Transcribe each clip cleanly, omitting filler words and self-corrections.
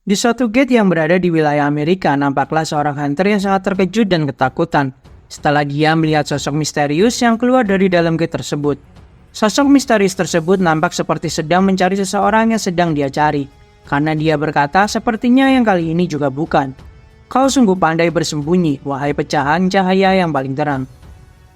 Di suatu gate yang berada di wilayah Amerika, nampaklah seorang hunter yang sangat terkejut dan ketakutan setelah dia melihat sosok misterius yang keluar dari dalam gate tersebut. Sosok misterius tersebut nampak seperti sedang mencari seseorang yang sedang dia cari, karena dia berkata sepertinya yang kali ini juga bukan. Kau sungguh pandai bersembunyi, wahai pecahan cahaya yang paling terang.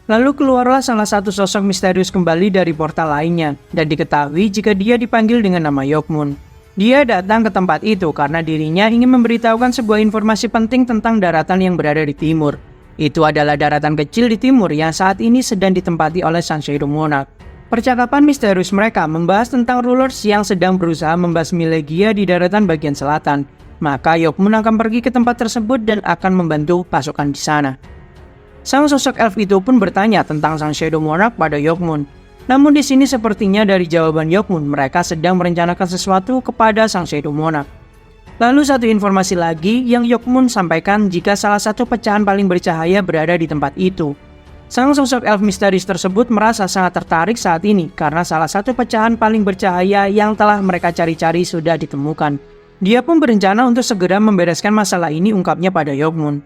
Lalu keluarlah salah satu sosok misterius kembali dari portal lainnya, dan diketahui jika dia dipanggil dengan nama Yokmun. Dia datang ke tempat itu karena dirinya ingin memberitahukan sebuah informasi penting tentang daratan yang berada di timur. Itu adalah daratan kecil di timur yang saat ini sedang ditempati oleh Sang Shadow Monarch. Percakapan misterius mereka membahas tentang rulers yang sedang berusaha membasmi Legia di daratan bagian selatan. Maka Yokmun akan pergi ke tempat tersebut dan akan membantu pasukan di sana. Sang sosok elf itu pun bertanya tentang Sang Shadow Monarch pada Yokmun. Namun di sini sepertinya dari jawaban Yokmun mereka sedang merencanakan sesuatu kepada Sang Shadow Monarch. Lalu satu informasi lagi yang Yokmun sampaikan jika salah satu pecahan paling bercahaya berada di tempat itu. Sang sosok elf misterius tersebut merasa sangat tertarik saat ini karena salah satu pecahan paling bercahaya yang telah mereka cari-cari sudah ditemukan. Dia pun berencana untuk segera membereskan masalah ini, ungkapnya pada Yokmun.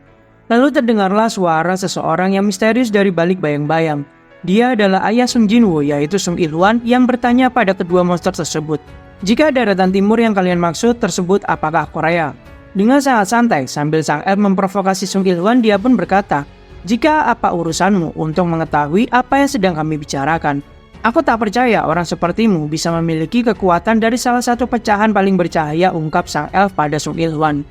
Lalu terdengarlah suara seseorang yang misterius dari balik bayang-bayang. Dia adalah ayah Sung Jinwoo, yaitu Sung Ilhwan, yang bertanya pada kedua monster tersebut. Jika daratan timur yang kalian maksud tersebut apakah Korea? Dengan sangat santai, sambil sang elf memprovokasi Sung Ilhwan, dia pun berkata, jika apa urusanmu untuk mengetahui apa yang sedang kami bicarakan? Aku tak percaya orang sepertimu bisa memiliki kekuatan dari salah satu pecahan paling bercahaya, ungkap sang elf pada Sung Ilhwan.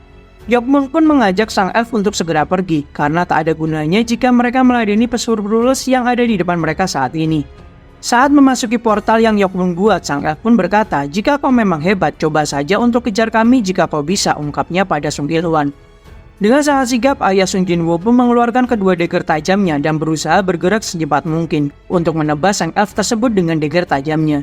Yokmun pun mengajak sang elf untuk segera pergi, karena tak ada gunanya jika mereka meladeni pesuruh rulers yang ada di depan mereka saat ini. Saat memasuki portal yang Yokmun buat, sang elf pun berkata, jika kau memang hebat, coba saja untuk kejar kami jika kau bisa, ungkapnya pada Sung Ilhwan. Dengan sangat sigap, ayah Sung Jinwoo pun mengeluarkan kedua dagger tajamnya dan berusaha bergerak secepat mungkin untuk menebas sang elf tersebut dengan dagger tajamnya.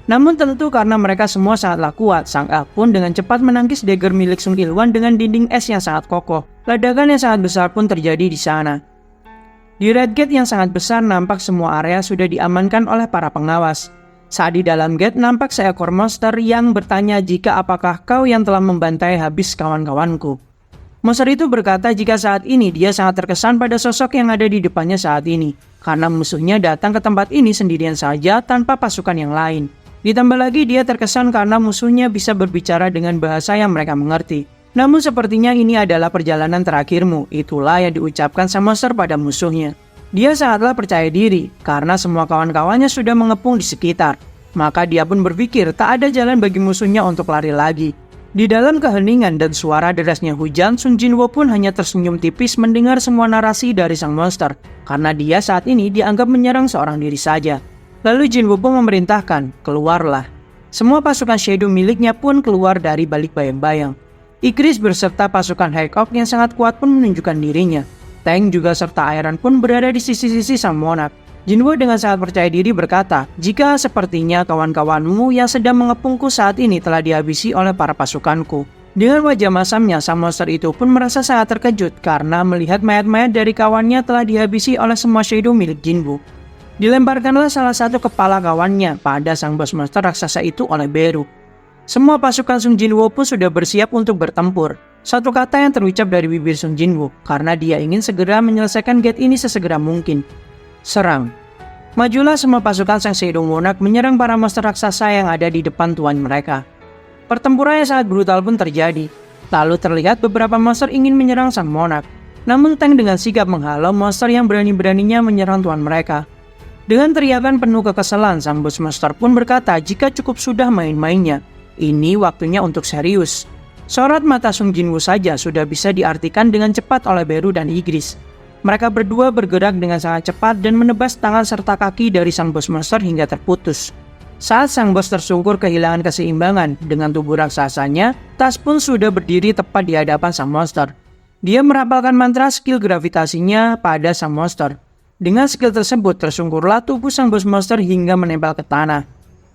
Namun tentu karena mereka semua sangatlah kuat, sang elf pun dengan cepat menangkis dagger milik Sung Ilhwan dengan dinding es yang sangat kokoh. Ledakan yang sangat besar pun terjadi di sana. Di Red Gate yang sangat besar, nampak semua area sudah diamankan oleh para pengawas. Saat di dalam gate, nampak seekor monster yang bertanya jika apakah kau yang telah membantai habis kawan-kawanku. Monster itu berkata jika saat ini dia sangat terkesan pada sosok yang ada di depannya saat ini, karena musuhnya datang ke tempat ini sendirian saja tanpa pasukan yang lain. Ditambah lagi dia terkesan karena musuhnya bisa berbicara dengan bahasa yang mereka mengerti. Namun sepertinya ini adalah perjalanan terakhirmu, itulah yang diucapkan sang monster pada musuhnya. Dia sangatlah percaya diri, karena semua kawan-kawannya sudah mengepung di sekitar. Maka dia pun berpikir tak ada jalan bagi musuhnya untuk lari lagi. Di dalam keheningan dan suara derasnya hujan, Sung Jinwoo pun hanya tersenyum tipis mendengar semua narasi dari sang monster, karena dia saat ini dianggap menyerang seorang diri saja. Lalu Jinwoo pun memerintahkan, keluarlah. Semua pasukan Shadow miliknya pun keluar dari balik bayang-bayang. Igris berserta pasukan Hawk yang sangat kuat pun menunjukkan dirinya. Tank juga serta Iron pun berada di sisi-sisi sang monarch. Jinwoo dengan sangat percaya diri berkata, jika sepertinya kawan-kawanmu yang sedang mengepungku saat ini telah dihabisi oleh para pasukanku. Dengan wajah masamnya, sang monster itu pun merasa sangat terkejut karena melihat mayat-mayat dari kawannya telah dihabisi oleh semua Shadow milik Jinwoo. Dilemparkanlah salah satu kepala kawannya pada sang bos monster raksasa itu oleh Beru. Semua pasukan Sung Jinwoo pun sudah bersiap untuk bertempur. Satu kata yang terucap dari bibir Sung Jinwoo karena dia ingin segera menyelesaikan gate ini sesegera mungkin. Serang. Majulah semua pasukan Sang Shadow Monarch menyerang para monster raksasa yang ada di depan tuan mereka. Pertempuran yang sangat brutal pun terjadi. Lalu terlihat beberapa monster ingin menyerang Sang Monarch. Namun Tank dengan sigap menghalau monster yang berani-beraninya menyerang tuan mereka. Dengan teriakan penuh kekesalan, sang bos monster pun berkata jika cukup sudah main-mainnya. Ini waktunya untuk serius. Sorot mata Sung Jinwoo saja sudah bisa diartikan dengan cepat oleh Beru dan Igris. Mereka berdua bergerak dengan sangat cepat dan menebas tangan serta kaki dari sang bos monster hingga terputus. Saat sang bos tersungkur kehilangan keseimbangan dengan tubuh raksasanya, Tas pun sudah berdiri tepat di hadapan sang monster. Dia merapalkan mantra skill gravitasinya pada sang monster. Dengan skill tersebut tersungkurlah tubuh sang bos monster hingga menempel ke tanah.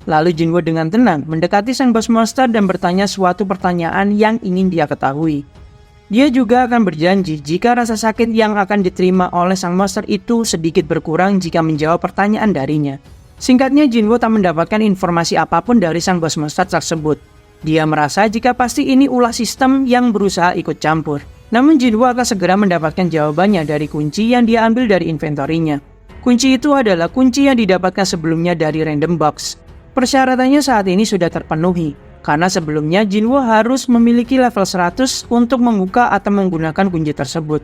Lalu Jinwoo dengan tenang mendekati sang bos monster dan bertanya suatu pertanyaan yang ingin dia ketahui. Dia juga akan berjanji jika rasa sakit yang akan diterima oleh sang monster itu sedikit berkurang jika menjawab pertanyaan darinya. Singkatnya, Jinwoo tak mendapatkan informasi apapun dari sang bos monster tersebut. Dia merasa jika pasti ini ulah sistem yang berusaha ikut campur. Namun Jinwoo akan segera mendapatkan jawabannya dari kunci yang dia ambil dari inventorinya. Kunci itu adalah kunci yang didapatkan sebelumnya dari random box. Persyaratannya saat ini sudah terpenuhi, karena sebelumnya Jinwoo harus memiliki level 100 untuk membuka atau menggunakan kunci tersebut.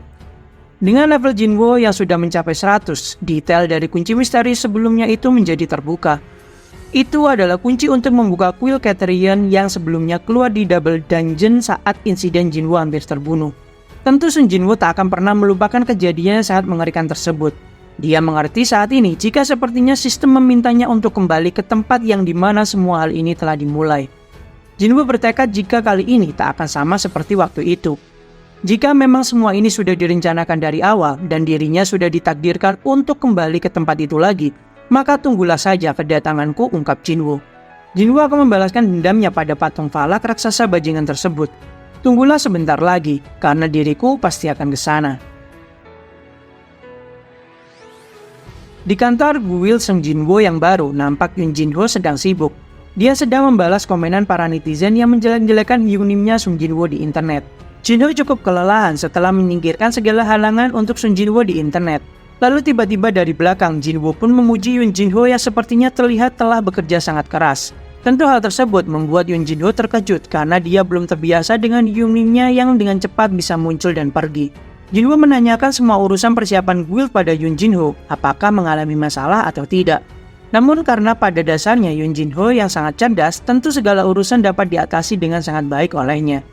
Dengan level Jinwoo yang sudah mencapai 100, detail dari kunci misteri sebelumnya itu menjadi terbuka. Itu adalah kunci untuk membuka kuil Caterian yang sebelumnya keluar di Double Dungeon saat insiden Jinwoo hampir terbunuh. Tentu Sun Jinwoo tak akan pernah melupakan kejadian yang sangat mengerikan tersebut. Dia mengerti saat ini jika sepertinya sistem memintanya untuk kembali ke tempat yang dimana semua hal ini telah dimulai. Jinwoo bertekad jika kali ini tak akan sama seperti waktu itu. Jika memang semua ini sudah direncanakan dari awal dan dirinya sudah ditakdirkan untuk kembali ke tempat itu lagi, maka tunggulah saja kedatanganku, ungkap Jinwoo. Jinwoo akan membalaskan dendamnya pada patung falak raksasa bajingan tersebut. Tunggulah sebentar lagi, karena diriku pasti akan ke sana. Di kantor guild Sung Jinwoo yang baru, nampak Yoon Jinho sedang sibuk. Dia sedang membalas komenan para netizen yang menjelek-jelekan hyunimnya Sung Jinwoo di internet. Jinho cukup kelelahan setelah menyingkirkan segala halangan untuk Sung Jinwoo di internet. Lalu tiba-tiba dari belakang, Jinwoo pun memuji Yoon Jinho yang sepertinya terlihat telah bekerja sangat keras. Tentu hal tersebut membuat Yoon Jinho terkejut karena dia belum terbiasa dengan hyunimnya yang dengan cepat bisa muncul dan pergi. Jinwoo menanyakan semua urusan persiapan guild pada Yoon Jinho, apakah mengalami masalah atau tidak. Namun karena pada dasarnya Yoon Jinho yang sangat cerdas, tentu segala urusan dapat diatasi dengan sangat baik olehnya.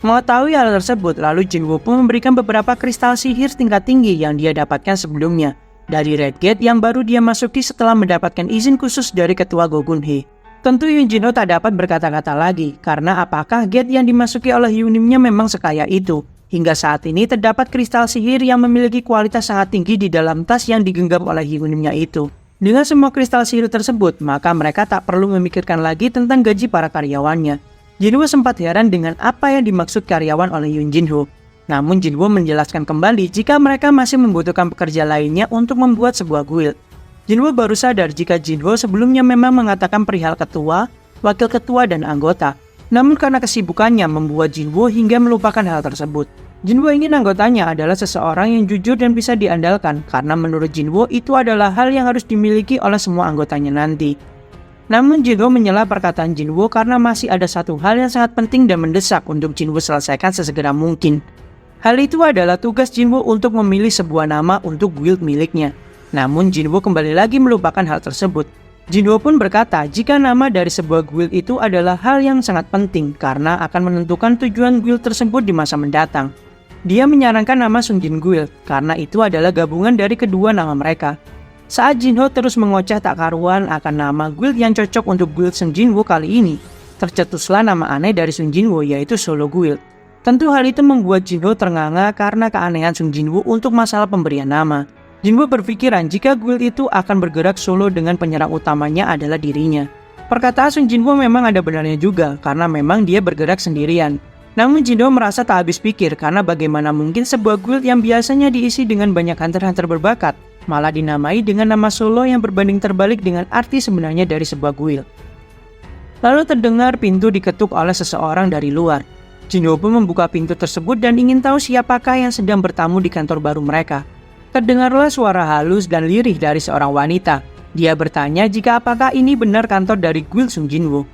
Mengetahui hal tersebut, lalu Jinwoo pun memberikan beberapa kristal sihir tingkat tinggi yang dia dapatkan sebelumnya dari Red Gate yang baru dia masuki setelah mendapatkan izin khusus dari ketua Gogunhei. Tentu Yoon Jinho tak dapat berkata-kata lagi, karena apakah gate yang dimasuki oleh hyunimnya memang sekaya itu. Hingga saat ini terdapat kristal sihir yang memiliki kualitas sangat tinggi di dalam tas yang digenggam oleh hyunimnya itu. Dengan semua kristal sihir tersebut, maka mereka tak perlu memikirkan lagi tentang gaji para karyawannya. Jinwoo sempat heran dengan apa yang dimaksud karyawan oleh Yoon Jinho. Namun Jinwoo menjelaskan kembali jika mereka masih membutuhkan pekerja lainnya untuk membuat sebuah guild. Jinwoo baru sadar jika Jinho sebelumnya memang mengatakan perihal ketua, wakil ketua, dan anggota. Namun karena kesibukannya membuat Jinwoo hingga melupakan hal tersebut. Jinwoo ingin anggotanya adalah seseorang yang jujur dan bisa diandalkan, karena menurut Jinwoo itu adalah hal yang harus dimiliki oleh semua anggotanya nanti. Namun Jinwoo menyela perkataan Jinwoo karena masih ada satu hal yang sangat penting dan mendesak untuk Jinwoo selesaikan sesegera mungkin. Hal itu adalah tugas Jinwoo untuk memilih sebuah nama untuk guild miliknya. Namun Jinwoo kembali lagi melupakan hal tersebut. Jinwoo pun berkata jika nama dari sebuah guild itu adalah hal yang sangat penting karena akan menentukan tujuan guild tersebut di masa mendatang. Dia menyarankan nama Sungjin Guild karena itu adalah gabungan dari kedua nama mereka. Saat Jinho terus mengoceh tak karuan akan nama guild yang cocok untuk guild Sung Jinwoo kali ini, tercetuslah nama aneh dari Sung Jinwoo yaitu Solo Guild. Tentu hal itu membuat Jinho ternganga karena keanehan Sung Jinwoo untuk masalah pemberian nama. Jinwoo berpikiran jika guild itu akan bergerak solo dengan penyerang utamanya adalah dirinya. Perkataan Sung Jinwoo memang ada benarnya juga karena memang dia bergerak sendirian. Namun Jinho merasa tak habis pikir karena bagaimana mungkin sebuah guild yang biasanya diisi dengan banyak hunter-hunter berbakat malah dinamai dengan nama solo yang berbanding terbalik dengan arti sebenarnya dari sebuah guild. Lalu terdengar pintu diketuk oleh seseorang dari luar. Jinho pun membuka pintu tersebut dan ingin tahu siapakah yang sedang bertamu di kantor baru mereka. Terdengarlah suara halus dan lirih dari seorang wanita. Dia bertanya jika apakah ini benar kantor dari guild Sung Jinwoo.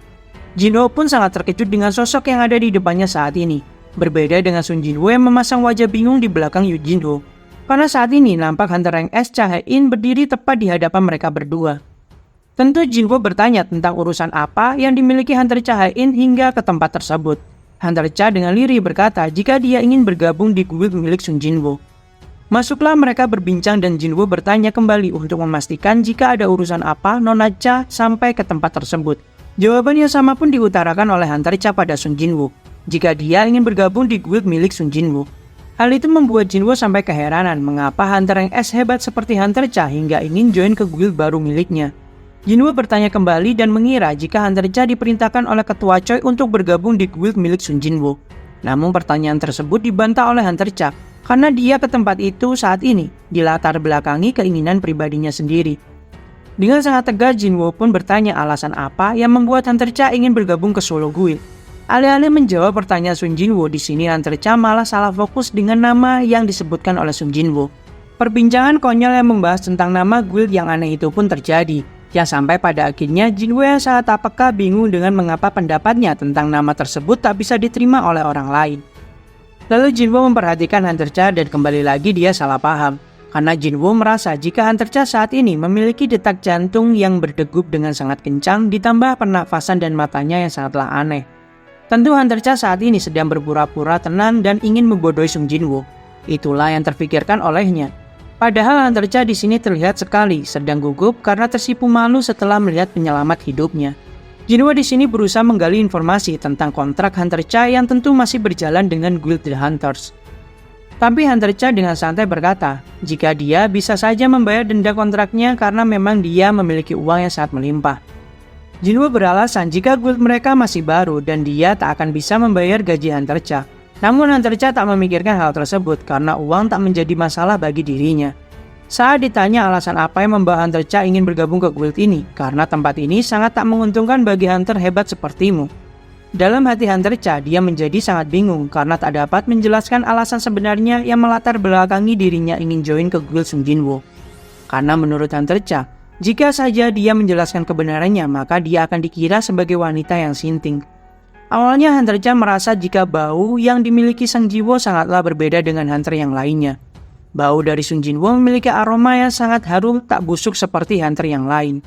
Jinho pun sangat terkejut dengan sosok yang ada di depannya saat ini. Berbeda dengan Sung Jinwoo yang memasang wajah bingung di belakang Yoon Jinho. Karena saat ini nampak hunter rank S Cha Hae-in berdiri tepat di hadapan mereka berdua. Tentu Jinho bertanya tentang urusan apa yang dimiliki hunter Cha Hae-in hingga ke tempat tersebut. Hunter Cha dengan lirih berkata jika dia ingin bergabung di guild milik Sung Jinwoo. Masuklah mereka berbincang dan Jinwoo bertanya kembali untuk memastikan jika ada urusan apa Nona Cha sampai ke tempat tersebut. Jawaban yang sama pun diutarakan oleh Hunter Cha pada Sung Jinwoo, jika dia ingin bergabung di guild milik Sung Jinwoo. Hal itu membuat Jinwoo sampai keheranan mengapa Hunter yang S hebat seperti Hunter Cha hingga ingin join ke guild baru miliknya. Jinwoo bertanya kembali dan mengira jika Hunter Cha diperintahkan oleh ketua Choi untuk bergabung di guild milik Sung Jinwoo. Namun pertanyaan tersebut dibantah oleh Hunter Cha karena dia ke tempat itu saat ini dilatar belakangi keinginan pribadinya sendiri. Dengan sangat tegas Jinwoo pun bertanya alasan apa yang membuat Hunter Cha ingin bergabung ke Solo Guild. Alih-alih menjawab pertanyaan Sun Jinwoo, di sini Hunter Cha malah salah fokus dengan nama yang disebutkan oleh Sun Jinwoo. Perbincangan konyol yang membahas tentang nama guild yang aneh itu pun terjadi, yang sampai pada akhirnya Jinwoo yang sangat tak peka bingung dengan mengapa pendapatnya tentang nama tersebut tak bisa diterima oleh orang lain. Lalu Jinwoo memperhatikan Hunter Cha dan kembali lagi dia salah paham. Karena Jinwoo merasa jika Hunter Cha saat ini memiliki detak jantung yang berdegup dengan sangat kencang ditambah pernafasan dan matanya yang sangatlah aneh. Tentu Hunter Cha saat ini sedang berpura-pura tenang dan ingin membodohi Sun Jinwoo. Itulah yang terfikirkan olehnya. Padahal Hunter Cha di sini terlihat sekali sedang gugup karena tersipu malu setelah melihat penyelamat hidupnya. Jinwoo di sini berusaha menggali informasi tentang kontrak Hunter Cha yang tentu masih berjalan dengan Guild The Hunters. Tapi Hunter Cha dengan santai berkata, jika dia bisa saja membayar denda kontraknya karena memang dia memiliki uang yang sangat melimpah. Jinwoo beralasan jika guild mereka masih baru dan dia tak akan bisa membayar gaji Hunter Cha. Namun Hunter Cha tak memikirkan hal tersebut karena uang tak menjadi masalah bagi dirinya. Saat ditanya alasan apa yang membawa Hunter Cha ingin bergabung ke guild ini, karena tempat ini sangat tak menguntungkan bagi hunter hebat sepertimu. Dalam hati Hunter Cha, dia menjadi sangat bingung karena tak dapat menjelaskan alasan sebenarnya yang melatar belakangi dirinya ingin join ke guild Sun Jinwoo. Karena menurut Hunter Cha, jika saja dia menjelaskan kebenarannya, maka dia akan dikira sebagai wanita yang sinting. Awalnya Hunter Cha merasa jika bau yang dimiliki Sun Jinwoo sangatlah berbeda dengan hunter yang lainnya. Bau dari Sun Jinwoo memiliki aroma yang sangat harum tak busuk seperti hunter yang lain.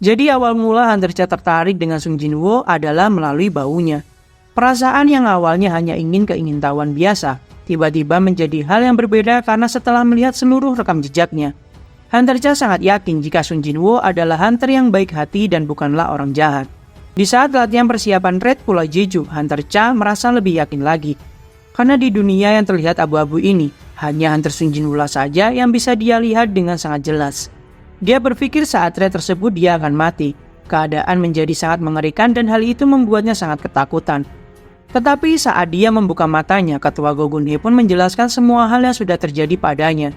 Jadi awal mula Hunter Cha tertarik dengan Sun Jinwoo adalah melalui baunya. Perasaan yang awalnya hanya ingin keingintahuan biasa, tiba-tiba menjadi hal yang berbeda karena setelah melihat seluruh rekam jejaknya. Hunter Cha sangat yakin jika Sun Jinwoo adalah hunter yang baik hati dan bukanlah orang jahat. Di saat latihan persiapan Raid Pulau Jeju, Hunter Cha merasa lebih yakin lagi. Karena di dunia yang terlihat abu-abu ini, hanya hunter Sun Jinwoo saja yang bisa dia lihat dengan sangat jelas. Dia berpikir saat raid tersebut dia akan mati. Keadaan menjadi sangat mengerikan dan hal itu membuatnya sangat ketakutan. Tetapi saat dia membuka matanya, Ketua Gogunhei pun menjelaskan semua hal yang sudah terjadi padanya.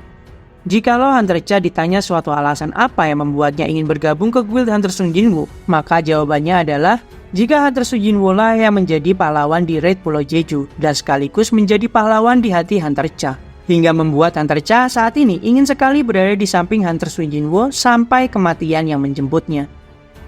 Jikalau Hunter Cha ditanya suatu alasan apa yang membuatnya ingin bergabung ke guild Hunter Sun Jinwoo, maka jawabannya adalah jika Hunter Sun Jinwoo lah yang menjadi pahlawan di Raid Pulau Jeju dan sekaligus menjadi pahlawan di hati Hunter Cha. Hingga membuat Hunter Cha saat ini ingin sekali berada di samping Hunter Sun Jinwoo sampai kematian yang menjemputnya.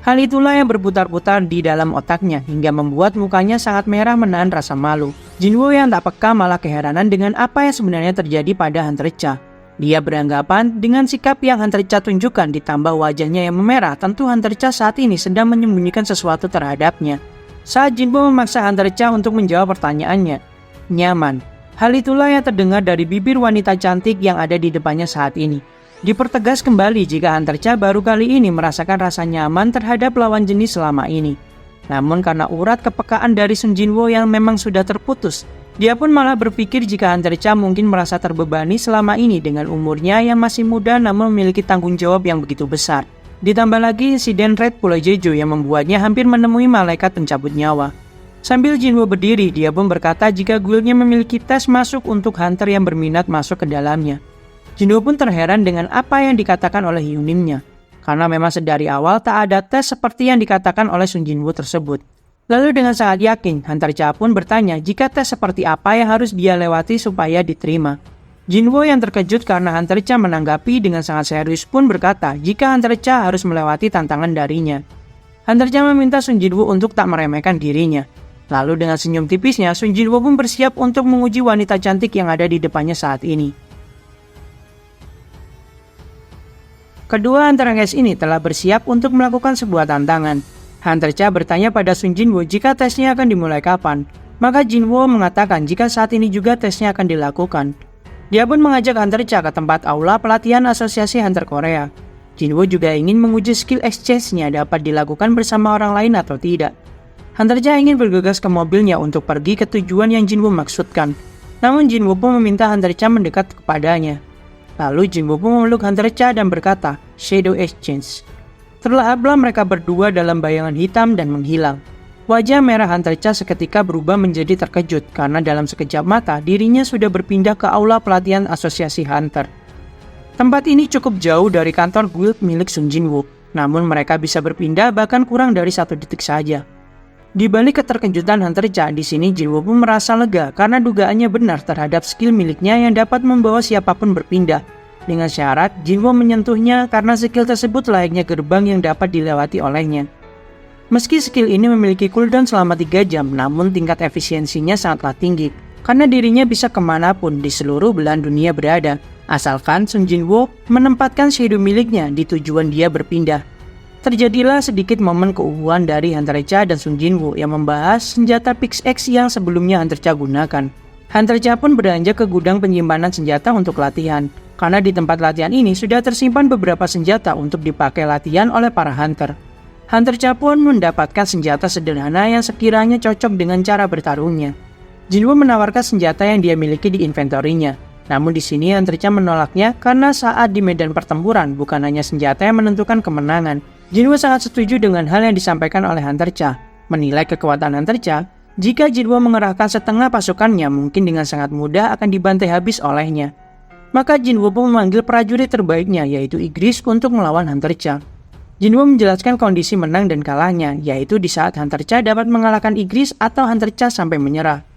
Hal itulah yang berputar-putar di dalam otaknya hingga membuat mukanya sangat merah menahan rasa malu. Jinwoo yang tak peka malah keheranan dengan apa yang sebenarnya terjadi pada Hunter Cha. Dia beranggapan dengan sikap yang Hunter Cha tunjukkan ditambah wajahnya yang memerah, tentu Hunter Cha saat ini sedang menyembunyikan sesuatu terhadapnya. Saat Jinwoo memaksa Hunter Cha untuk menjawab pertanyaannya, nyaman. Hal itulah yang terdengar dari bibir wanita cantik yang ada di depannya saat ini. Dipertegas kembali jika Hunter Cha baru kali ini merasakan rasa nyaman terhadap lawan jenis selama ini. Namun karena urat kepekaan dari Sun Jinwoo yang memang sudah terputus, dia pun malah berpikir jika Hunter Cha mungkin merasa terbebani selama ini dengan umurnya yang masih muda namun memiliki tanggung jawab yang begitu besar. Ditambah lagi insiden Raid Pulau Jeju yang membuatnya hampir menemui malaikat pencabut nyawa. Sambil Jinwoo berdiri, dia pun berkata jika guildnya memiliki tes masuk untuk hunter yang berminat masuk ke dalamnya. Jinwoo pun terheran dengan apa yang dikatakan oleh Hyunimnya, karena memang sedari awal tak ada tes seperti yang dikatakan oleh Sun Jinwoo tersebut. Lalu dengan sangat yakin, Hunter Cha pun bertanya jika tes seperti apa yang harus dia lewati supaya diterima. Jinwoo yang terkejut karena Hunter Cha menanggapi dengan sangat serius pun berkata jika Hunter Cha harus melewati tantangan darinya. Hunter Cha meminta Sun Jinwoo untuk tak meremehkan dirinya. Lalu dengan senyum tipisnya, Sun Jinwoo pun bersiap untuk menguji wanita cantik yang ada di depannya saat ini. Kedua hunter guys ini telah bersiap untuk melakukan sebuah tantangan. Hunter Cha bertanya pada Sun Jinwoo jika tesnya akan dimulai kapan. Maka Jinwoo mengatakan jika saat ini juga tesnya akan dilakukan. Dia pun mengajak Hunter Cha ke tempat aula pelatihan Asosiasi Hunter Korea. Jinwoo juga ingin menguji skill exchange-nya dapat dilakukan bersama orang lain atau tidak. Hunter Cha ingin bergegas ke mobilnya untuk pergi ke tujuan yang Jinwoo maksudkan. Namun Jinwoo pun meminta Hunter Cha mendekat kepadanya. Lalu Jinwoo pun memeluk Hunter Cha dan berkata, Shadow Exchange. Terlahaplah mereka berdua dalam bayangan hitam dan menghilang. Wajah merah Hunter Cha seketika berubah menjadi terkejut karena dalam sekejap mata dirinya sudah berpindah ke aula pelatihan Asosiasi Hunter. Tempat ini cukup jauh dari kantor guild milik Sun Jinwoo, namun mereka bisa berpindah bahkan kurang dari 1 detik saja. Di balik keterkejutan Hunter Cha, di sini Jinwoo pun merasa lega karena dugaannya benar terhadap skill miliknya yang dapat membawa siapapun berpindah. Dengan syarat, Jinwoo menyentuhnya karena skill tersebut layaknya gerbang yang dapat dilewati olehnya. Meski skill ini memiliki cooldown selama 3 jam, namun tingkat efisiensinya sangatlah tinggi karena dirinya bisa kemanapun di seluruh belahan dunia berada, asalkan Sung Jinwoo menempatkan shadow miliknya di tujuan dia berpindah. Terjadilah sedikit momen keuhuhan dari Hunter Cha dan Sung Jinwoo yang membahas senjata Pickaxe yang sebelumnya Hunter Cha gunakan. Hunter Cha pun beranjak ke gudang penyimpanan senjata untuk latihan, karena di tempat latihan ini sudah tersimpan beberapa senjata untuk dipakai latihan oleh para hunter. Hunter Cha pun mendapatkan senjata sederhana yang sekiranya cocok dengan cara bertarungnya. Jinwoo menawarkan senjata yang dia miliki di inventorinya. Namun di sini Hunter Cha menolaknya karena saat di medan pertempuran bukan hanya senjata yang menentukan kemenangan. Jinwoo sangat setuju dengan hal yang disampaikan oleh Hunter Cha. Menilai kekuatan Hunter Cha, jika Jinwoo mengerahkan setengah pasukannya mungkin dengan sangat mudah akan dibantai habis olehnya. Maka Jinwoo pun memanggil prajurit terbaiknya yaitu Igris untuk melawan Hunter Cha. Jinwoo menjelaskan kondisi menang dan kalahnya, yaitu di saat Hunter Cha dapat mengalahkan Igris atau Hunter Cha sampai menyerah.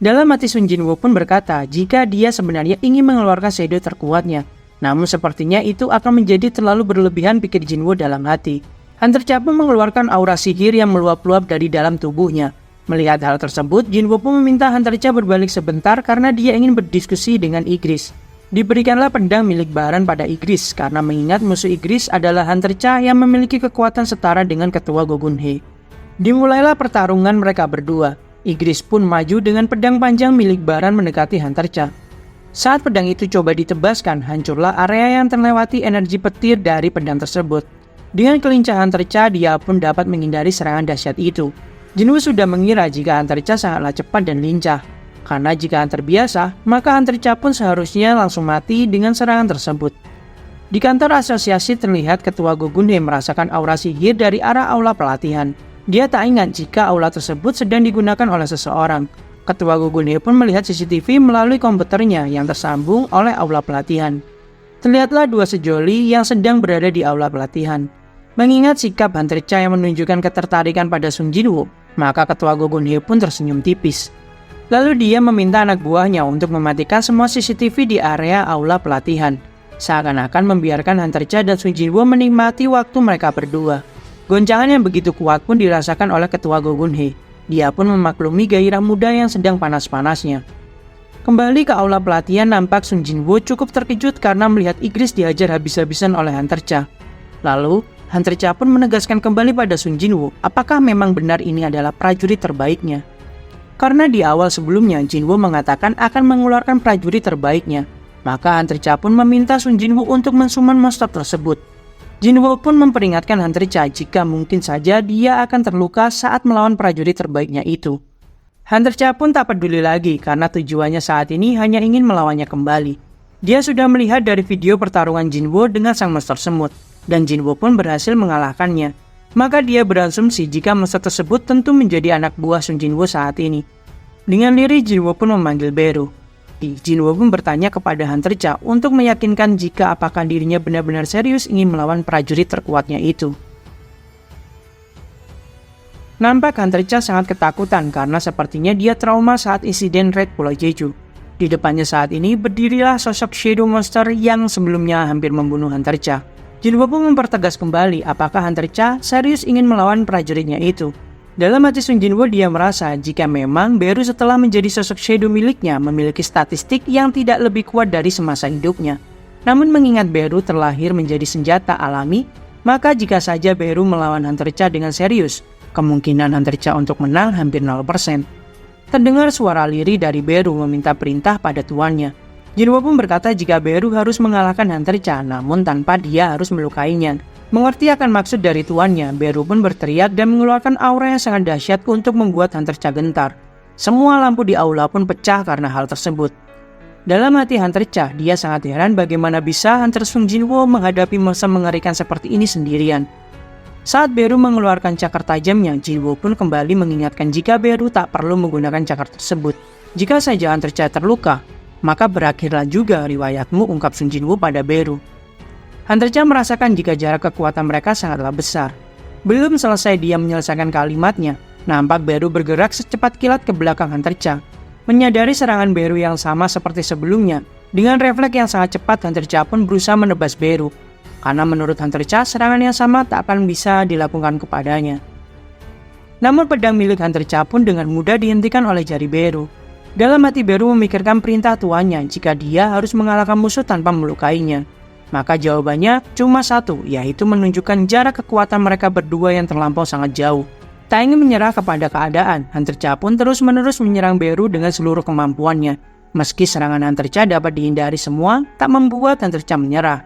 Dalam hati Sung Jinwoo pun berkata jika dia sebenarnya ingin mengeluarkan shadow terkuatnya. Namun sepertinya itu akan menjadi terlalu berlebihan, pikir Jinwoo dalam hati. Hunter Cha pun mengeluarkan aura sihir yang meluap-luap dari dalam tubuhnya. Melihat hal tersebut, Jinwoo pun meminta Hunter Cha berbalik sebentar karena dia ingin berdiskusi dengan Igris. Diberikanlah pedang milik Baran pada Igris karena mengingat musuh Igris adalah Hunter Cha yang memiliki kekuatan setara dengan ketua Gogun He. Dimulailah pertarungan mereka berdua. Igris pun maju dengan pedang panjang milik Baran mendekati Hunter Cha. Saat pedang itu coba ditebaskan, hancurlah area yang terlewati energi petir dari pedang tersebut. Dengan kelincahan Hunter Cha, dia pun dapat menghindari serangan dahsyat itu. Jinwoo sudah mengira jika Hunter Cha sangatlah cepat dan lincah. Karena jika Hunter biasa, maka Hunter Cha pun seharusnya langsung mati dengan serangan tersebut. Di kantor asosiasi terlihat ketua Gogun He merasakan aura sihir dari arah aula pelatihan. Dia tak ingat jika aula tersebut sedang digunakan oleh seseorang. Ketua Gogun He pun melihat CCTV melalui komputernya yang tersambung oleh aula pelatihan. Terlihatlah dua sejoli yang sedang berada di aula pelatihan. Mengingat sikap Hunter Cha yang menunjukkan ketertarikan pada Sung Jinwoo, maka ketua Gogun He pun tersenyum tipis. Lalu dia meminta anak buahnya untuk mematikan semua CCTV di area aula pelatihan. Seakan-akan membiarkan Hunter Cha dan Sung Jinwoo menikmati waktu mereka berdua. Goncangan yang begitu kuat pun dirasakan oleh ketua Gogun He. Dia pun memaklumi gairah muda yang sedang panas-panasnya. Kembali ke aula pelatihan, nampak Sung Jinwoo cukup terkejut karena melihat Igris dihajar habis-habisan oleh Hunter Cha. Lalu, Hunter Cha pun menegaskan kembali pada Sung Jinwoo apakah memang benar ini adalah prajurit terbaiknya. Karena di awal sebelumnya Jinwoo mengatakan akan mengeluarkan prajurit terbaiknya, maka Hunter Cha pun meminta Sung Jinwoo untuk mensummon monster tersebut. Jinwoo pun memperingatkan Hunter Cha jika mungkin saja dia akan terluka saat melawan prajurit terbaiknya itu. Hunter Cha pun tak peduli lagi karena tujuannya saat ini hanya ingin melawannya kembali. Dia sudah melihat dari video pertarungan Jinwoo dengan sang monster semut, dan Jinwoo pun berhasil mengalahkannya. Maka dia berasumsi jika monster tersebut tentu menjadi anak buah Sung Jinwoo saat ini. Dengan lirih Jinwoo pun memanggil Beru. Jinwoo pun bertanya kepada Hunter Cha untuk meyakinkan jika apakah dirinya benar-benar serius ingin melawan prajurit terkuatnya itu. Nampak Hunter Cha sangat ketakutan karena sepertinya dia trauma saat insiden Red Pulau Jeju. Di depannya saat ini berdirilah sosok Shadow Monster yang sebelumnya hampir membunuh Hunter Cha. Jinwoo pun mempertegas kembali apakah Hunter Cha serius ingin melawan prajuritnya itu. Dalam hati Sung Jinwoo, dia merasa jika memang Beru setelah menjadi sosok shadow miliknya memiliki statistik yang tidak lebih kuat dari semasa hidupnya. Namun mengingat Beru terlahir menjadi senjata alami, maka jika saja Beru melawan Hunter Cha dengan serius, kemungkinan Hunter Cha untuk menang hampir 0%. Terdengar suara lirih dari Beru meminta perintah pada tuannya. Jinwoo pun berkata jika Beru harus mengalahkan Hunter Cha namun tanpa dia harus melukainya. Mengerti akan maksud dari tuannya, Beru pun berteriak dan mengeluarkan aura yang sangat dahsyat untuk membuat Hunter Cha gentar. Semua lampu di aula pun pecah karena hal tersebut. Dalam hati Hunter Cha, dia sangat heran bagaimana bisa Hunter Sung Jinwoo menghadapi masa mengerikan seperti ini sendirian. Saat Beru mengeluarkan cakar tajamnya, Jinwoo pun kembali mengingatkan jika Beru tak perlu menggunakan cakar tersebut. Jika saja Hunter Cha terluka, maka berakhirlah juga riwayatmu, ungkap Sung Jinwoo pada Beru. Hunter Cha merasakan jika jarak kekuatan mereka sangatlah besar. Belum selesai dia menyelesaikan kalimatnya, Nampak Beru bergerak secepat kilat ke belakang Hunter Cha. Menyadari serangan Beru yang sama seperti sebelumnya, dengan refleks yang sangat cepat Hunter Cha pun berusaha menebas Beru. Karena menurut Hunter Cha, serangan yang sama tak akan bisa dilakukan kepadanya. Namun pedang milik Hunter Cha pun dengan mudah dihentikan oleh jari Beru. Dalam hati Beru memikirkan perintah tuannya jika dia harus mengalahkan musuh tanpa melukainya. Maka jawabannya cuma satu, yaitu menunjukkan jarak kekuatan mereka berdua yang terlampau sangat jauh. Tak ingin menyerah kepada keadaan, Hunter Cha pun terus-menerus menyerang Beru dengan seluruh kemampuannya. Meski serangan Hunter Cha dapat dihindari semua, tak membuat Hunter Cha menyerah.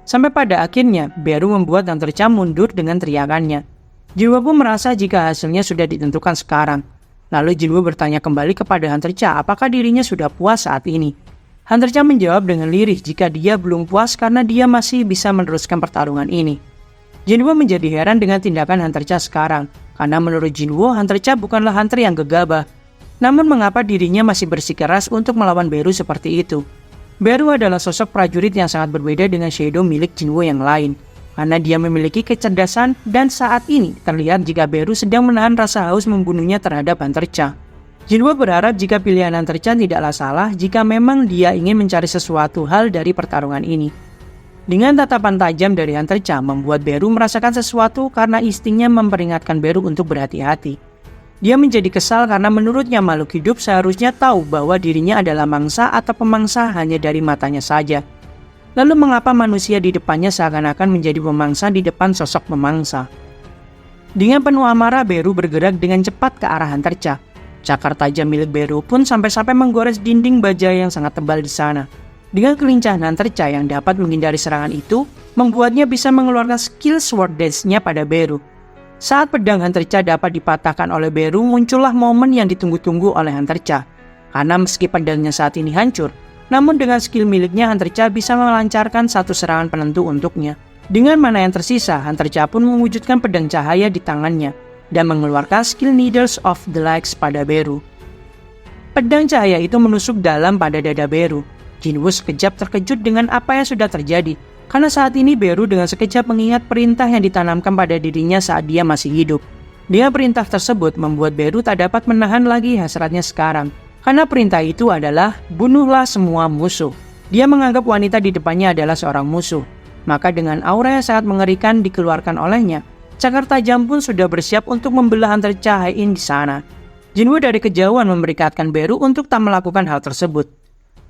Sampai pada akhirnya, Beru membuat Hunter Cha mundur dengan teriakannya. Jinwo pun merasa jika hasilnya sudah ditentukan sekarang. Lalu Jinwo bertanya kembali kepada Hunter Cha apakah dirinya sudah puas saat ini. Hunter Cha menjawab dengan lirih jika dia belum puas karena dia masih bisa meneruskan pertarungan ini. Jinwo menjadi heran dengan tindakan Hunter Cha sekarang. Karena menurut Jinwo, Hunter Cha bukanlah hunter yang gegabah. Namun mengapa dirinya masih bersikeras untuk melawan Beru seperti itu? Beru adalah sosok prajurit yang sangat berbeda dengan Shadow milik Jinwo yang lain. Karena dia memiliki kecerdasan dan saat ini terlihat jika Beru sedang menahan rasa haus membunuhnya terhadap Hunter Cha. Jinwo berharap jika pilihan Hunter Cha tidaklah salah jika memang dia ingin mencari sesuatu hal dari pertarungan ini. Dengan tatapan tajam dari Hunter Cha membuat Beru merasakan sesuatu karena instingnya memperingatkan Beru untuk berhati-hati. Dia menjadi kesal karena menurutnya makhluk hidup seharusnya tahu bahwa dirinya adalah mangsa atau pemangsa hanya dari matanya saja. Lalu mengapa manusia di depannya seakan-akan menjadi pemangsa di depan sosok pemangsa? Dengan penuh amarah Beru bergerak dengan cepat ke arah Hunter Cha. Cakar tajam milik Beru pun sampai-sampai menggores dinding baja yang sangat tebal di sana. Dengan kelincahan Hunter Cha yang dapat menghindari serangan itu, membuatnya bisa mengeluarkan skill sword dance-nya pada Beru. Saat pedang Hunter Cha dapat dipatahkan oleh Beru, muncullah momen yang ditunggu-tunggu oleh Hunter Cha. Karena meski pedangnya saat ini hancur, namun dengan skill miliknya Hunter Cha bisa melancarkan satu serangan penentu untuknya. Dengan mana yang tersisa, Hunter Cha pun mewujudkan pedang cahaya di tangannya dan mengeluarkan skill Needles of the Lights pada Beru. Pedang cahaya itu menusuk dalam pada dada Beru. Jinwo sekejap terkejut dengan apa yang sudah terjadi, karena saat ini Beru dengan sekejap mengingat perintah yang ditanamkan pada dirinya saat dia masih hidup. Dengan perintah tersebut membuat Beru tak dapat menahan lagi hasratnya sekarang, karena perintah itu adalah bunuhlah semua musuh. Dia menganggap wanita di depannya adalah seorang musuh, maka dengan aura yang sangat mengerikan dikeluarkan olehnya, cakar tajam pun sudah bersiap untuk membelah Hunter Cha di sana. Jinwo dari kejauhan memberitahukan Beru untuk tak melakukan hal tersebut.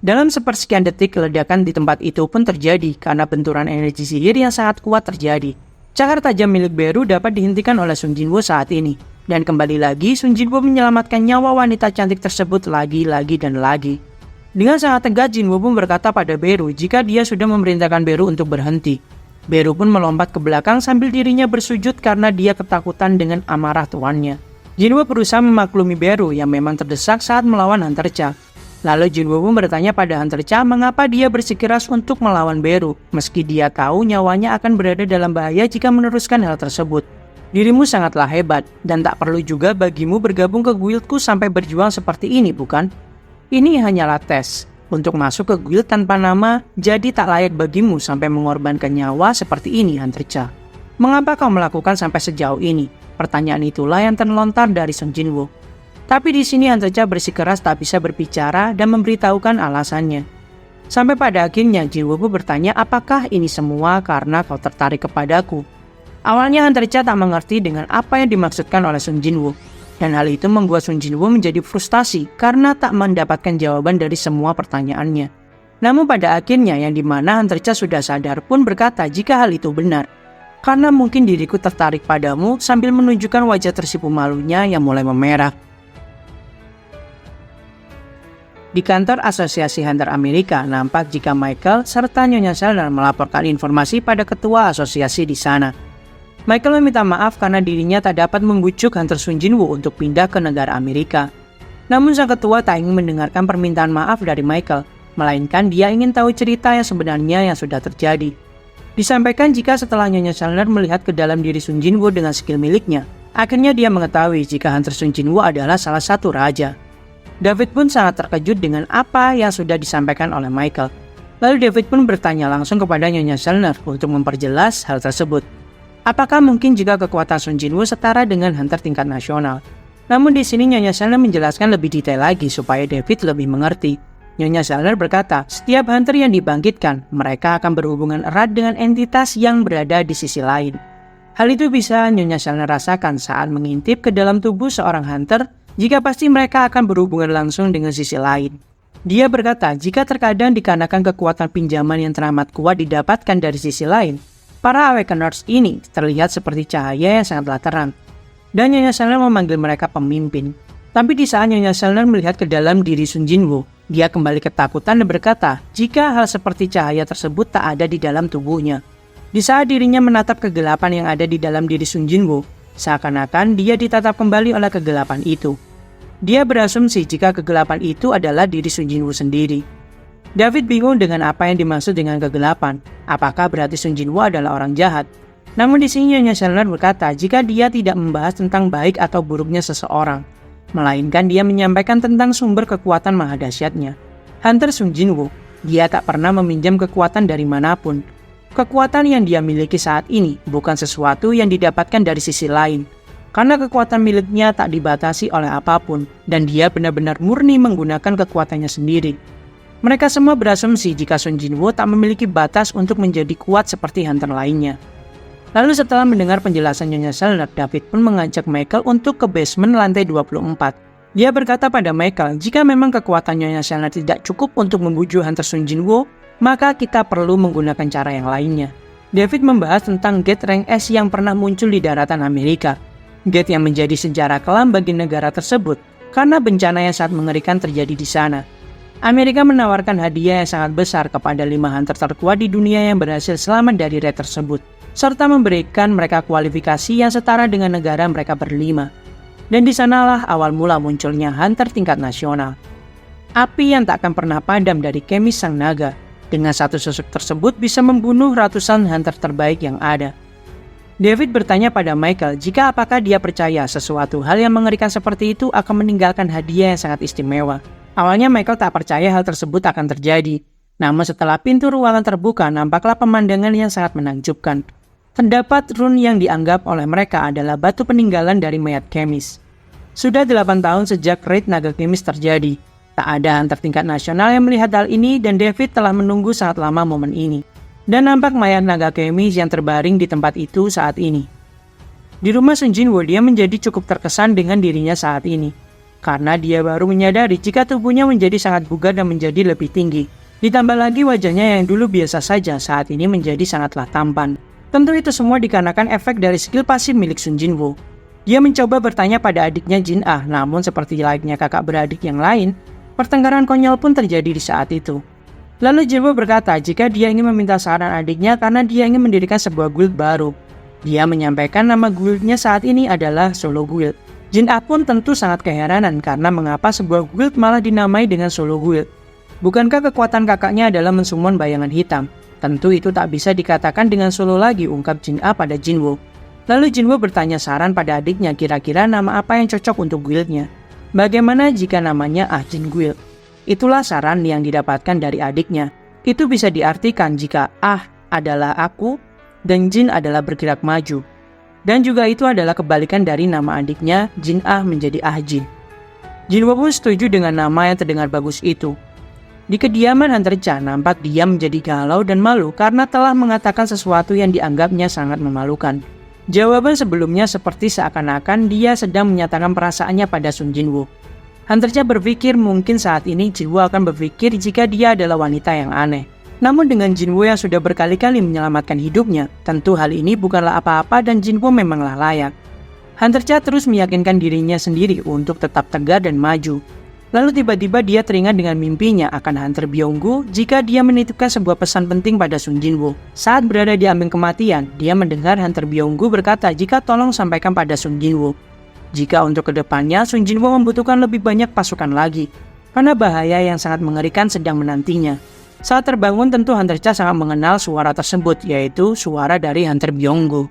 Dalam sepersekian detik, ledakan di tempat itu pun terjadi karena benturan energi sihir yang sangat kuat terjadi. Cakar tajam milik Beru dapat dihentikan oleh Sung Jinwo saat ini. Dan kembali lagi, Sung Jinwo menyelamatkan nyawa wanita cantik tersebut lagi dan lagi. Dengan sangat tegas, Jinwo pun berkata pada Beru jika dia sudah memerintahkan Beru untuk berhenti. Beru pun melompat ke belakang sambil dirinya bersujud karena dia ketakutan dengan amarah tuannya. Jinwo berusaha memaklumi Beru yang memang terdesak saat melawan Hunter Cha. Lalu Jinwo pun bertanya pada Hunter Cha mengapa dia bersikeras untuk melawan Beru, meski dia tahu nyawanya akan berada dalam bahaya jika meneruskan hal tersebut. Dirimu sangatlah hebat, dan tak perlu juga bagimu bergabung ke guildku sampai berjuang seperti ini, bukan? Ini hanyalah tes. Untuk masuk ke guild tanpa nama, jadi tak layak bagimu sampai mengorbankan nyawa seperti ini, Hunter Cha. Mengapa kau melakukan sampai sejauh ini? Pertanyaan itulah yang terlontar dari Sung Jinwo. Tapi di sini Hunter Cha bersikeras tak bisa berbicara dan memberitahukan alasannya. Sampai pada akhirnya Jinwo pun bertanya apakah ini semua karena kau tertarik kepadaku. Awalnya Hunter Cha tak mengerti dengan apa yang dimaksudkan oleh Sung Jinwo. Dan hal itu membuat Sung Jinwo menjadi frustasi karena tak mendapatkan jawaban dari semua pertanyaannya. Namun pada akhirnya yang dimana Hunter Cha sudah sadar pun berkata jika hal itu benar. Karena mungkin diriku tertarik padamu sambil menunjukkan wajah tersipu malunya yang mulai memerah. Di kantor Asosiasi Hunter Amerika, nampak jika Michael serta Nyonya Selner melaporkan informasi pada ketua asosiasi di sana. Michael meminta maaf karena dirinya tak dapat membujuk Hunter Sung Jinwo untuk pindah ke negara Amerika. Namun sang ketua tak ingin mendengarkan permintaan maaf dari Michael, melainkan dia ingin tahu cerita yang sebenarnya yang sudah terjadi. Disampaikan jika setelah Nyonya Selner melihat ke dalam diri Sung Jinwo dengan skill miliknya, akhirnya dia mengetahui jika Hunter Sung Jinwo adalah salah satu raja. David pun sangat terkejut dengan apa yang sudah disampaikan oleh Michael. Lalu David pun bertanya langsung kepada Nyonya Selner untuk memperjelas hal tersebut. Apakah mungkin jika kekuatan Sung Jinwo setara dengan hunter tingkat nasional? Namun di sini Nyonya Selner menjelaskan lebih detail lagi supaya David lebih mengerti. Nyonya Selner berkata, setiap hunter yang dibangkitkan, mereka akan berhubungan erat dengan entitas yang berada di sisi lain. Hal itu bisa Nyonya Selner rasakan saat mengintip ke dalam tubuh seorang hunter, jika pasti mereka akan berhubungan langsung dengan sisi lain. Dia berkata, jika terkadang dikarenakan kekuatan pinjaman yang teramat kuat didapatkan dari sisi lain, para Awakeners ini terlihat seperti cahaya yang sangatlah terang. Dan Nyonya Selner memanggil mereka pemimpin. Tapi di saat Nyonya Selner melihat ke dalam diri Sun Jinwoo, dia kembali ketakutan dan berkata, jika hal seperti cahaya tersebut tak ada di dalam tubuhnya. Di saat dirinya menatap kegelapan yang ada di dalam diri Sun Jinwoo, seakan-akan dia ditatap kembali oleh kegelapan itu. Dia berasumsi jika kegelapan itu adalah diri Sun Jinwoo sendiri. David bingung dengan apa yang dimaksud dengan kegelapan. Apakah berarti Sun Jinwoo adalah orang jahat? Namun di sini Nyonya Selner berkata jika dia tidak membahas tentang baik atau buruknya seseorang, melainkan dia menyampaikan tentang sumber kekuatan maha dahsyatnya. Hunter Sun Jinwoo, dia tak pernah meminjam kekuatan dari manapun. Kekuatan yang dia miliki saat ini bukan sesuatu yang didapatkan dari sisi lain, karena kekuatan miliknya tak dibatasi oleh apapun, dan dia benar-benar murni menggunakan kekuatannya sendiri. Mereka semua berasumsi jika Sun Jinwoo tak memiliki batas untuk menjadi kuat seperti hunter lainnya. Lalu setelah mendengar penjelasan Nyonya Selner, David pun mengajak Michael untuk ke basement lantai 24. Dia berkata pada Michael, jika memang kekuatan Nyonya Selner tidak cukup untuk membujuk hunter Sun Jinwoo, maka kita perlu menggunakan cara yang lainnya. David membahas tentang gate rank S yang pernah muncul di daratan Amerika. Gate yang menjadi sejarah kelam bagi negara tersebut, karena bencana yang sangat mengerikan terjadi di sana. Amerika menawarkan hadiah yang sangat besar kepada 5 hunter terkuat di dunia yang berhasil selamat dari raid tersebut, serta memberikan mereka kualifikasi yang setara dengan negara mereka berlima. Dan di sanalah awal mula munculnya hunter tingkat nasional. Api yang tak akan pernah padam dari kemis sang naga. Dengan satu susuk tersebut bisa membunuh ratusan hunter terbaik yang ada. David bertanya pada Michael jika apakah dia percaya sesuatu hal yang mengerikan seperti itu akan meninggalkan hadiah yang sangat istimewa. Awalnya Michael tak percaya hal tersebut akan terjadi. Namun setelah pintu ruangan terbuka, nampaklah pemandangan yang sangat menakjubkan. Terdapat rune yang dianggap oleh mereka adalah batu peninggalan dari mayat kemis. Sudah 8 tahun sejak raid naga kemis terjadi. Tak ada hunter tingkat nasional yang melihat hal ini dan David telah menunggu sangat lama momen ini. Dan nampak mayat naga kemis yang terbaring di tempat itu saat ini. Di rumah Sun Jinwoo, dia menjadi cukup terkesan dengan dirinya saat ini. Karena dia baru menyadari jika tubuhnya menjadi sangat bugar dan menjadi lebih tinggi. Ditambah lagi wajahnya yang dulu biasa saja saat ini menjadi sangatlah tampan. Tentu itu semua dikarenakan efek dari skill pasif milik Sun Jinwoo. Dia mencoba bertanya pada adiknya Jin Ah, namun seperti layaknya kakak beradik yang lain, pertengkaran konyol pun terjadi di saat itu. Lalu Jinwoo berkata jika dia ingin meminta saran adiknya karena dia ingin mendirikan sebuah guild baru. Dia menyampaikan nama guildnya saat ini adalah Solo Guild. Jin Ah pun tentu sangat keheranan karena mengapa sebuah guild malah dinamai dengan Solo Guild. Bukankah kekuatan kakaknya adalah mensummon bayangan hitam? Tentu itu tak bisa dikatakan dengan solo lagi, ungkap Jin Ah pada Jinwoo. Lalu Jinwoo bertanya saran pada adiknya kira-kira nama apa yang cocok untuk guildnya. Bagaimana jika namanya Ah Jin Guild? Itulah saran yang didapatkan dari adiknya. Itu bisa diartikan jika Ah adalah aku dan Jin adalah bergerak maju. Dan juga itu adalah kebalikan dari nama adiknya, Jin Ah menjadi Ah Jin. Jinwoo pun setuju dengan nama yang terdengar bagus itu. Di kediaman Hunter Cha, nampak dia menjadi galau dan malu karena telah mengatakan sesuatu yang dianggapnya sangat memalukan. Jawaban sebelumnya seperti seakan-akan dia sedang menyatakan perasaannya pada Sun Jinwoo. Hunter Cha berpikir mungkin saat ini Jinwoo akan berpikir jika dia adalah wanita yang aneh. Namun dengan Jinwoo yang sudah berkali-kali menyelamatkan hidupnya, tentu hal ini bukanlah apa-apa dan Jinwoo memanglah layak. Hunter Cha terus meyakinkan dirinya sendiri untuk tetap tegar dan maju. Lalu tiba-tiba dia teringat dengan mimpinya akan Hunter Byung-gu jika dia menitipkan sebuah pesan penting pada Sun Jinwoo. Saat berada di ambang kematian, dia mendengar Hunter Byung-gu berkata jika tolong sampaikan pada Sun Jinwoo. Jika untuk kedepannya Sun Jinwoo membutuhkan lebih banyak pasukan lagi, karena bahaya yang sangat mengerikan sedang menantinya. Saat terbangun tentu Hunter Cha sangat mengenal suara tersebut, yaitu suara dari Hunter Byung-gu.